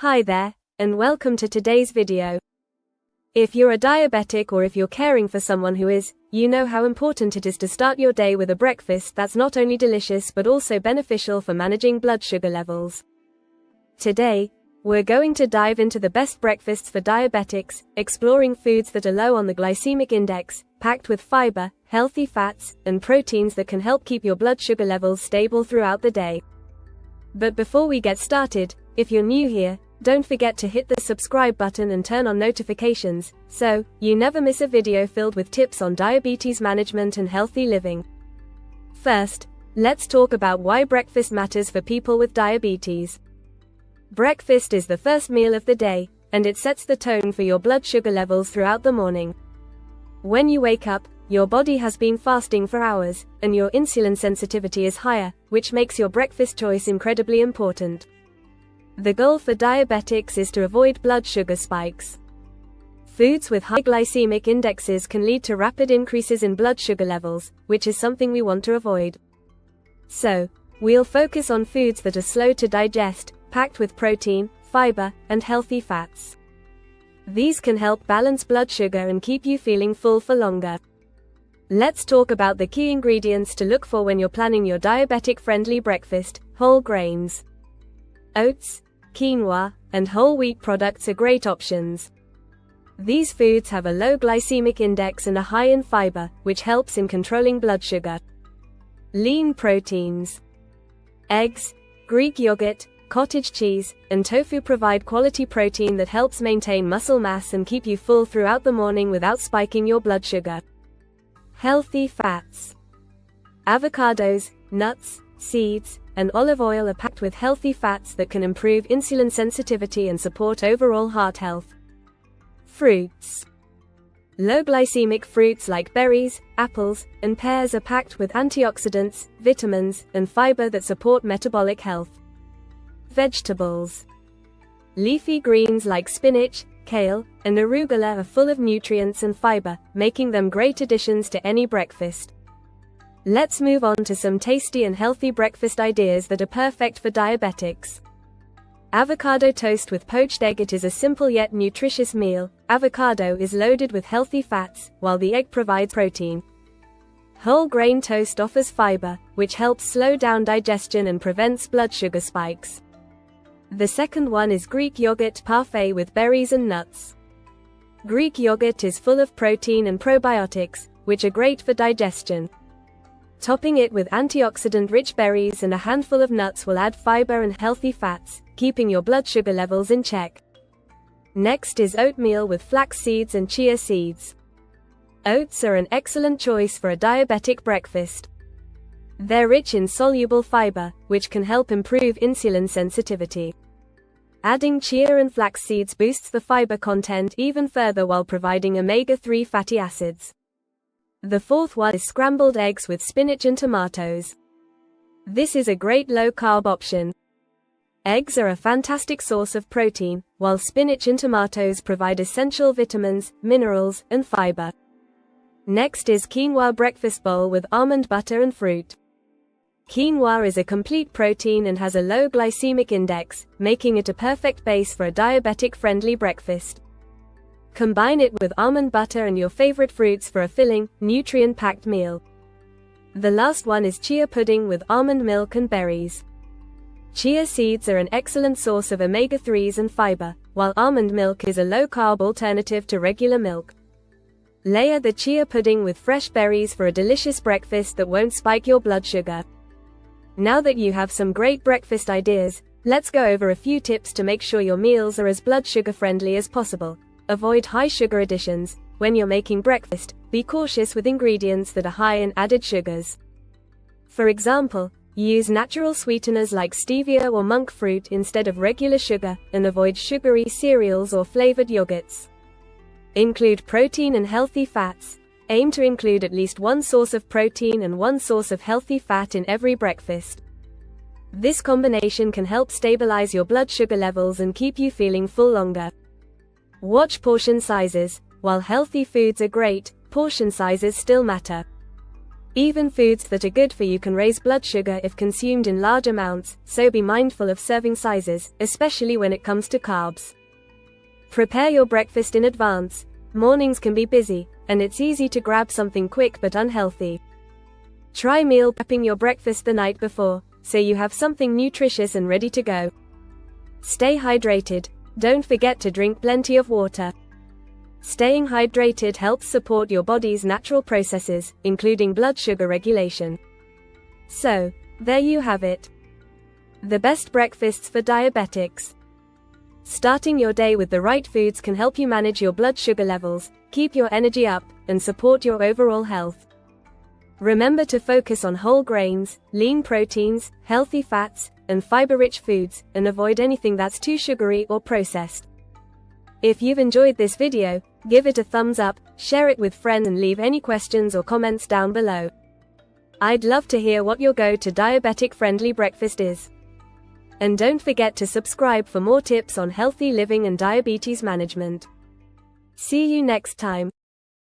Hi there, and welcome to today's video. If you're a diabetic or if you're caring for someone who is, you know how important it is to start your day with a breakfast that's not only delicious but also beneficial for managing blood sugar levels. Today, we're going to dive into the best breakfasts for diabetics, exploring foods that are low on the glycemic index, packed with fiber, healthy fats, and proteins that can help keep your blood sugar levels stable throughout the day. But before we get started, if you're new here, don't forget to hit the subscribe button and turn on notifications, so you never miss a video filled with tips on diabetes management and healthy living. First, let's talk about why breakfast matters for people with diabetes. Breakfast is the first meal of the day, and it sets the tone for your blood sugar levels throughout the morning. When you wake up, your body has been fasting for hours, and your insulin sensitivity is higher, which makes your breakfast choice incredibly important. The goal for diabetics is to avoid blood sugar spikes. Foods with high glycemic indexes can lead to rapid increases in blood sugar levels, which is something we want to avoid. So, we'll focus on foods that are slow to digest, packed with protein, fiber, and healthy fats. These can help balance blood sugar and keep you feeling full for longer. Let's talk about the key ingredients to look for when you're planning your diabetic-friendly breakfast. Whole grains. Oats, quinoa, and whole wheat products are great options. These foods have a low glycemic index and are high in fiber, which helps in controlling blood sugar. Lean proteins. Eggs, Greek yogurt, cottage cheese, and tofu provide quality protein that helps maintain muscle mass and keep you full throughout the morning without spiking your blood sugar. Healthy fats. Avocados, nuts, seeds, and olive oil are packed with healthy fats that can improve insulin sensitivity and support overall heart health. Fruits. Low glycemic fruits like berries, apples, and pears are packed with antioxidants, vitamins, and fiber that support metabolic health. Vegetables. Leafy greens like spinach, kale, and arugula are full of nutrients and fiber, making them great additions to any breakfast. Let's move on to some tasty and healthy breakfast ideas that are perfect for diabetics. Avocado toast with poached egg. It is a simple yet nutritious meal. Avocado is loaded with healthy fats, while the egg provides protein. Whole grain toast offers fiber, which helps slow down digestion and prevents blood sugar spikes. The second one is Greek yogurt parfait with berries and nuts. Greek yogurt is full of protein and probiotics, which are great for digestion. Topping it with antioxidant-rich berries and a handful of nuts will add fiber and healthy fats, keeping your blood sugar levels in check. Next is oatmeal with flax seeds and chia seeds. Oats are an excellent choice for a diabetic breakfast. They're rich in soluble fiber, which can help improve insulin sensitivity. Adding chia and flax seeds boosts the fiber content even further while providing omega-3 fatty acids. The fourth one is scrambled eggs with spinach and tomatoes. This is a great low-carb option. Eggs are a fantastic source of protein, while spinach and tomatoes provide essential vitamins, minerals, and fiber. Next is quinoa breakfast bowl with almond butter and fruit. Quinoa is a complete protein and has a low glycemic index, making it a perfect base for a diabetic-friendly breakfast. Combine it with almond butter and your favorite fruits for a filling, nutrient-packed meal. The last one is chia pudding with almond milk and berries. Chia seeds are an excellent source of omega-3s and fiber, while almond milk is a low-carb alternative to regular milk. Layer the chia pudding with fresh berries for a delicious breakfast that won't spike your blood sugar. Now that you have some great breakfast ideas, let's go over a few tips to make sure your meals are as blood sugar friendly as possible. Avoid high sugar additions. When you're making breakfast, be cautious with ingredients that are high in added sugars. For example, use natural sweeteners like stevia or monk fruit instead of regular sugar, and avoid sugary cereals or flavored yogurts. Include protein and healthy fats. Aim to include at least one source of protein and one source of healthy fat in every breakfast. This combination can help stabilize your blood sugar levels and keep you feeling full longer. Watch portion sizes. While healthy foods are great, portion sizes still matter. Even foods that are good for you can raise blood sugar if consumed in large amounts, so be mindful of serving sizes, especially when it comes to carbs. Prepare your breakfast in advance. Mornings can be busy, and it's easy to grab something quick but unhealthy. Try meal prepping your breakfast the night before, so you have something nutritious and ready to go. Stay hydrated. Don't forget to drink plenty of water. Staying hydrated helps support your body's natural processes, including blood sugar regulation. So, there you have it. The best breakfasts for diabetics. Starting your day with the right foods can help you manage your blood sugar levels, keep your energy up, and support your overall health. Remember to focus on whole grains, lean proteins, healthy fats, and fiber-rich foods, and avoid anything that's too sugary or processed. If you've enjoyed this video, give it a thumbs up, share it with friends, and leave any questions or comments down below. I'd love to hear what your go-to diabetic-friendly breakfast is. And don't forget to subscribe for more tips on healthy living and diabetes management. See you next time.